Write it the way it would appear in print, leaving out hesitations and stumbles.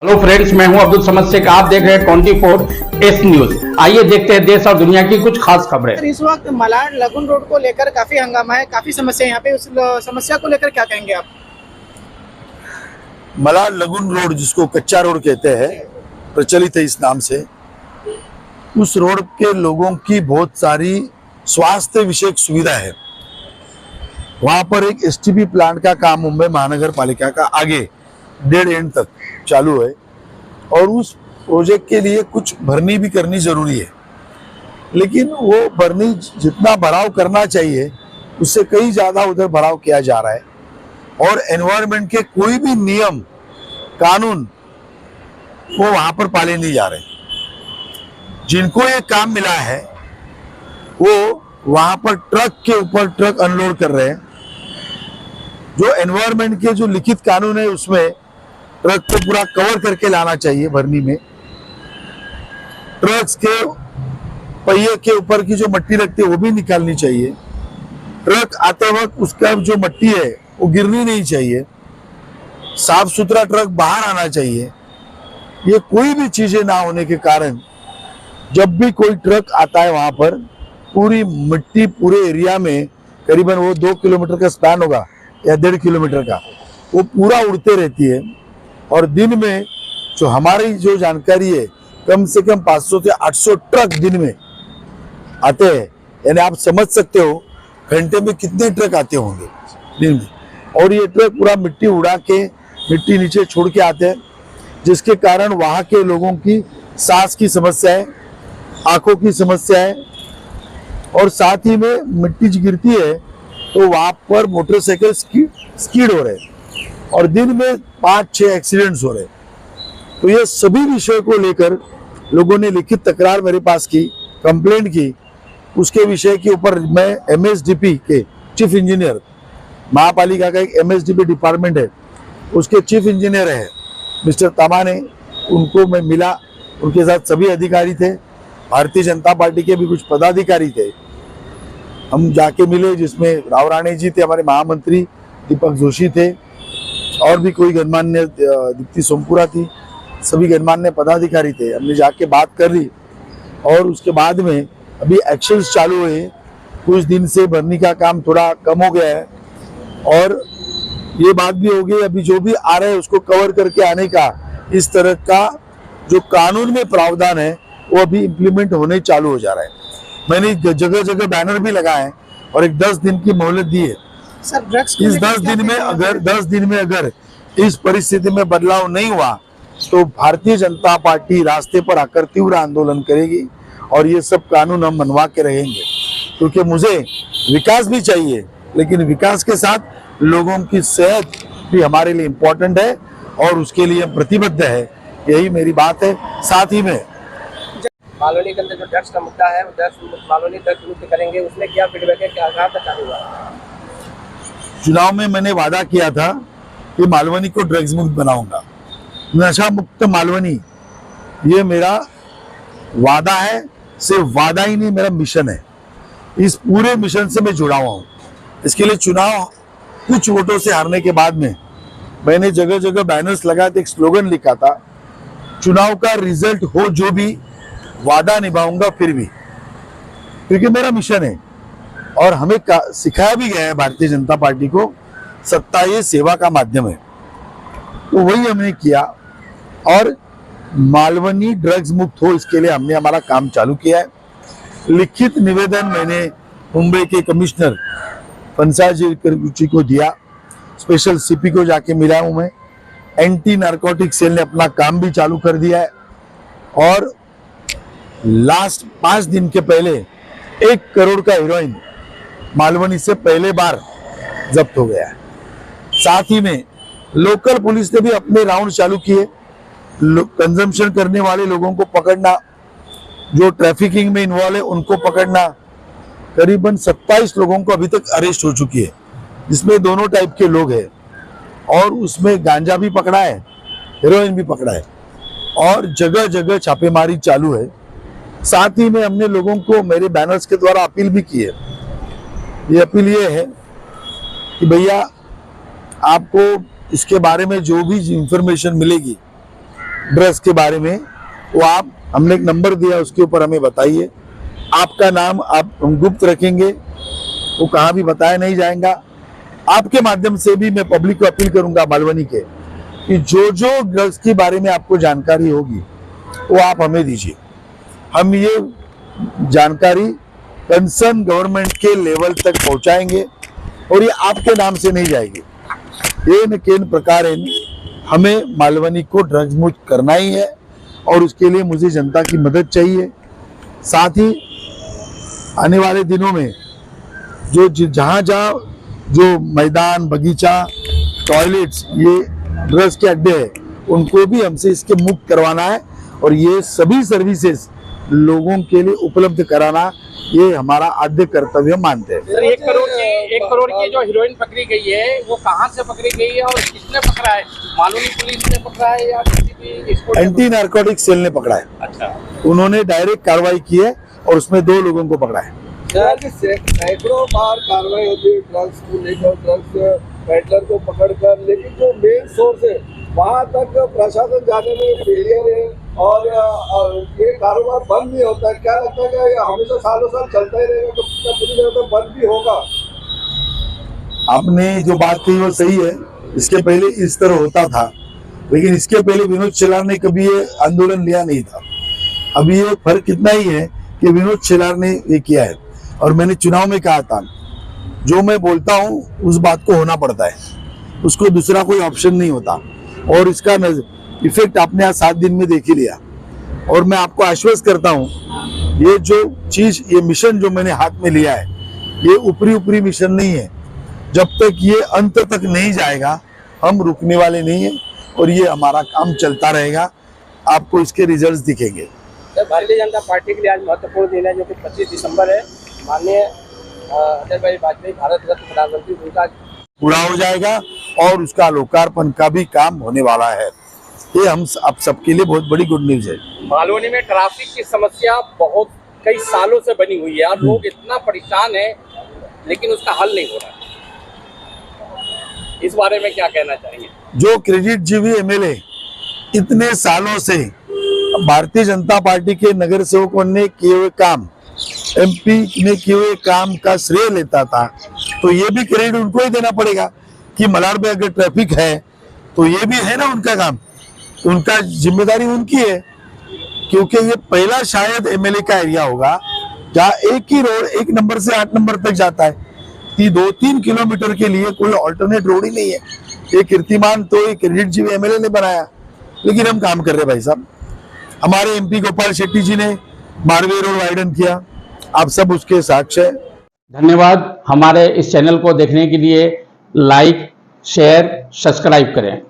Hello friends, मैं हूं अब्दुल समद शेख। आप देख रहे हैं 24S न्यूज। आइए देखते हैं देश और दुनिया की कुछ खास खबरें। इस वक्त मलाड लगुन रोड को लेकर काफी हंगामा है, काफी समस्या यहाँ पे। उस समस्या को लेकर क्या कहेंगे आप? मलाड लगुन रोड, जिसको कच्चा रोड कहते हैं, प्रचलित है इस नाम से, उस रोड के लोगों की बहुत सारी स्वास्थ्य विषयक सुविधा है। वहां पर एक एसटीपी प्लांट का काम मुंबई महानगर पालिका का आगे डेड एंड तक चालू है और उस प्रोजेक्ट के लिए कुछ भरनी भी करनी जरूरी है, लेकिन वो भरनी जितना भराव करना चाहिए उससे कहीं ज्यादा उधर भराव किया जा रहा है और एनवायरनमेंट के कोई भी नियम कानून वो वहां पर पाले नहीं जा रहे। जिनको ये काम मिला है वो वहां पर ट्रक के ऊपर ट्रक अनलोड कर रहे हैं। जो एनवायरनमेंट के जो लिखित कानून है उसमें ट्रक को पूरा कवर करके लाना चाहिए भरनी में। ट्रक्स के पहिए के ऊपर की जो मट्टी लगती है वो भी निकालनी चाहिए। ट्रक आते वक्त उसका जो मट्टी है वो गिरनी नहीं चाहिए। साफ सुथरा ट्रक बाहर आना चाहिए। ये कोई भी चीजें ना होने के कारण जब भी कोई ट्रक आता है वहां पर पूरी मिट्टी पूरे एरिया में, करीबन वो 2 किलोमीटर का स्पैन होगा या 1.5 किलोमीटर का, वो पूरा उड़ते रहती है। और दिन में जो हमारी जो जानकारी है कम से कम 500 से 800 ट्रक दिन में आते हैं। यानी आप समझ सकते हो घंटे में कितने ट्रक आते होंगे दिन में। और ये ट्रक पूरा मिट्टी उड़ा के मिट्टी नीचे छोड़ के आते हैं, जिसके कारण वहां के लोगों की सांस की समस्या है, आंखों की समस्या है और साथ ही में मिट्टी गिरती है तो वहां पर मोटरसाइकिल स्कीड हो रहे हैं और दिन में 5-6 एक्सीडेंट्स हो रहे। तो ये सभी विषय को लेकर लोगों ने लिखित तकरार मेरे पास की, कंप्लेंट की। उसके विषय के ऊपर मैं एमएसडीपी के चीफ इंजीनियर, महापालिका का एक एमएसडीपी डिपार्टमेंट है, उसके चीफ इंजीनियर है मिस्टर तामाने, उनको मैं मिला। उनके साथ सभी अधिकारी थे, भारतीय जनता पार्टी के भी कुछ पदाधिकारी थे। हम जाके मिले, जिसमें राव राणे जी थे, हमारे महामंत्री दीपक जोशी थे और भी कोई गणमान्य, दीप्ति सोमपुरा थी, सभी गणमान्य पदाधिकारी थे। हमने जाके बात कर ली और उसके बाद में अभी एक्शंस चालू हुए। कुछ दिन से भरनी का काम थोड़ा कम हो गया है और ये बात भी हो गई, अभी जो भी आ रहा है उसको कवर करके आने का, इस तरह का जो कानून में प्रावधान है वो अभी इम्प्लीमेंट होने चालू हो जा रहा है। मैंने जगह जगह बैनर भी लगाए हैं और एक 10 दिन की मोहलत दी है। सर, ड्रग्स इस 10 दिन में अगर इस परिस्थिति में बदलाव नहीं हुआ तो भारतीय जनता पार्टी रास्ते पर आकर तीव्र आंदोलन करेगी और ये सब कानून हम मनवा के रहेंगे। क्योंकि मुझे विकास भी चाहिए, लेकिन विकास के साथ लोगों की सेहत भी हमारे लिए इम्पोर्टेंट है और उसके लिए हम प्रतिबद्ध है। यही मेरी बात है। साथ ही में मालवनी के अंदर जो ड्रग्स का मुद्दा है, मालवनी ड्रग्स मुक्त करेंगे, उसमें क्या फीडबैक है, क्या कहाँ तक चालू हुआ? चुनाव में मैंने वादा किया था कि मालवनी को ड्रग्स मुक्त बनाऊंगा, नशा मुक्त मालवनी। ये मेरा वादा है, सिर्फ वादा ही नहीं, मेरा मिशन है। इस पूरे मिशन से मैं जुड़ा हुआ हूँ। इसके लिए चुनाव कुछ वोटों से हारने के बाद में मैंने जगह जगह बैनर्स लगाए थे, एक स्लोगन लिखा था, चुनाव का रिजल्ट हो जो भी, वादा निभाऊंगा फिर भी, क्योंकि मेरा मिशन है। और हमें सिखाया भी गया है भारतीय जनता पार्टी को, सत्ता ये सेवा का माध्यम है, तो वही हमने किया और मालवनी ड्रग्स मुक्त हो इसके लिए हमने हमारा काम चालू किया है। लिखित निवेदन मैंने मुंबई के कमिश्नर पंसाल जी को दिया, स्पेशल सीपी को जाके मिला हूं मैं। एंटी नारकोटिक सेल ने अपना काम भी चालू कर दिया है और लास्ट 5 दिन के पहले 1 करोड़ का हीरोइन मालवनी से पहले बार जब्त हो गया है। साथ ही में लोकल पुलिस ने भी अपने राउंड चालू किए, कंजम्पशन करने वाले लोगों को पकड़ना, जो ट्रैफिकिंग में इन्वॉल्व है उनको पकड़ना। करीबन 27 लोगों को अभी तक अरेस्ट हो चुकी है, जिसमें दोनों टाइप के लोग हैं और उसमें गांजा भी पकड़ा है, हेरोइन भी पकड़ा है और जगह जगह छापेमारी चालू है। साथ ही में हमने लोगों को मेरे बैनर्स के द्वारा अपील भी की है। ये अपील ये है कि भैया आपको इसके बारे में जो भी इंफॉर्मेशन मिलेगी ड्रग्स के बारे में, वो आप, हमने एक नंबर दिया, उसके ऊपर हमें बताइए। आपका नाम हम गुप्त रखेंगे, वो कहाँ भी बताया नहीं जाएगा। आपके माध्यम से भी मैं पब्लिक को अपील करूंगा मालवनी के, कि जो जो ड्रग्स के बारे में आपको जानकारी होगी वो आप हमें दीजिए। हम ये जानकारी कंसर्न गवर्नमेंट के लेवल तक पहुंचाएंगे और ये आपके नाम से नहीं जाएगी। ये न केन प्रकार हमें मालवनी को ड्रग्स मुक्त करना ही है और उसके लिए मुझे जनता की मदद चाहिए। साथ ही आने वाले दिनों में जो जहाँ जहाँ जो मैदान, बगीचा, टॉयलेट्स, ये ड्रग्स के अड्डे हैं, उनको भी हमसे इसके मुक्त करवाना है और ये सभी सर्विसेज लोगों के लिए उपलब्ध कराना, ये हमारा आद्य कर्तव्य मानते हैं। सर, 1 करोड़ की जो हीरोइन पकड़ी गई है, वो कहाँ से पकड़ी गई है और किसने पकड़ा है? मालूनी पुलिस ने पकड़ा है या किसी भी स्कूल? एंटी नारकोटिक सेल ने पकड़ा है। अच्छा, उन्होंने डायरेक्ट कार्रवाई की है और उसमें 2 लोगों को पकड़ा है। सैकड़ों बार कार्रवाई होती है ड्रग्स को लेकर, ड्रग्स पेडलर को पकड़कर, लेकिन जो मेन सोर्स है वहाँ तक प्रशासन जाने में फेलियर है और ये कारोबार बंद नहीं होता। क्या लगता है कि ये हमेशा सालों साल चलता ही रहेगा, तो पूरी तरह से बंद भी होगा? आपने जो बात कही वो सही है। इसके पहले इस तरह होता था, लेकिन इसके पहले विनोद शेलार ने कभी ये आंदोलन लिया नहीं था। अभी ये फर्क इतना ही है कि विनोद शेलार ने ये किया है और मैंने चुनाव में कहा था, जो मैं बोलता हूँ उस बात को होना पड़ता है, उसको दूसरा कोई ऑप्शन नहीं होता। और इसका इफेक्ट आपने आज 7 दिन में देख ही लिया। और मैं आपको आश्वस्त करता हूँ, ये जो चीज, ये मिशन जो मैंने हाथ में लिया है, ये ऊपरी मिशन नहीं है। जब तक ये अंत तक नहीं जाएगा हम रुकने वाले नहीं है और ये हमारा काम चलता रहेगा। आपको इसके रिजल्ट्स दिखेंगे। भारतीय जनता पार्टी के लिए आज महत्वपूर्ण दिन है, जो कि 25 दिसंबर है। माननीय अटल बिहारी वाजपेयी भारत रत्न प्रधानमंत्री, उनका पूरा हो जाएगा और उसका लोकार्पण का भी काम होने वाला है। ये हम आप सबके लिए बहुत बड़ी गुड न्यूज है। मालवनी में ट्रैफिक की समस्या बहुत कई सालों से बनी हुई है और लोग इतना परेशान हैं, लेकिन उसका हल नहीं हो रहा। इस बारे में क्या कहना चाहेंगे? जो क्रेडिट जीवी एमएलए इतने सालों से भारतीय जनता पार्टी के नगर सेवकों ने किए हुए काम, एमपी ने किए हुए काम का श्रेय लेता था, तो ये भी क्रेडिट उनको ही देना पड़ेगा कि मलाड में अगर ट्रैफिक है तो ये भी है ना उनका काम, तो उनका जिम्मेदारी उनकी है। क्योंकि ये पहला शायद एमएलए का एरिया होगा जहाँ एक ही रोड 1 नंबर से 8 नंबर तक जाता है, 2-3 किलोमीटर के लिए कोई ऑल्टरनेट रोड ही नहीं है। ये कीर्तिमान तो एक क्रेडिट जीवी एमएलए ने बनाया, लेकिन हम काम कर रहे भाई साहब। हमारे एमपी गोपाल शेट्टी जी ने मारवे रोड वाइडन किया, आप सब उसके साक्ष्य है। धन्यवाद। हमारे इस चैनल को देखने के लिए लाइक, शेयर, सब्सक्राइब करें।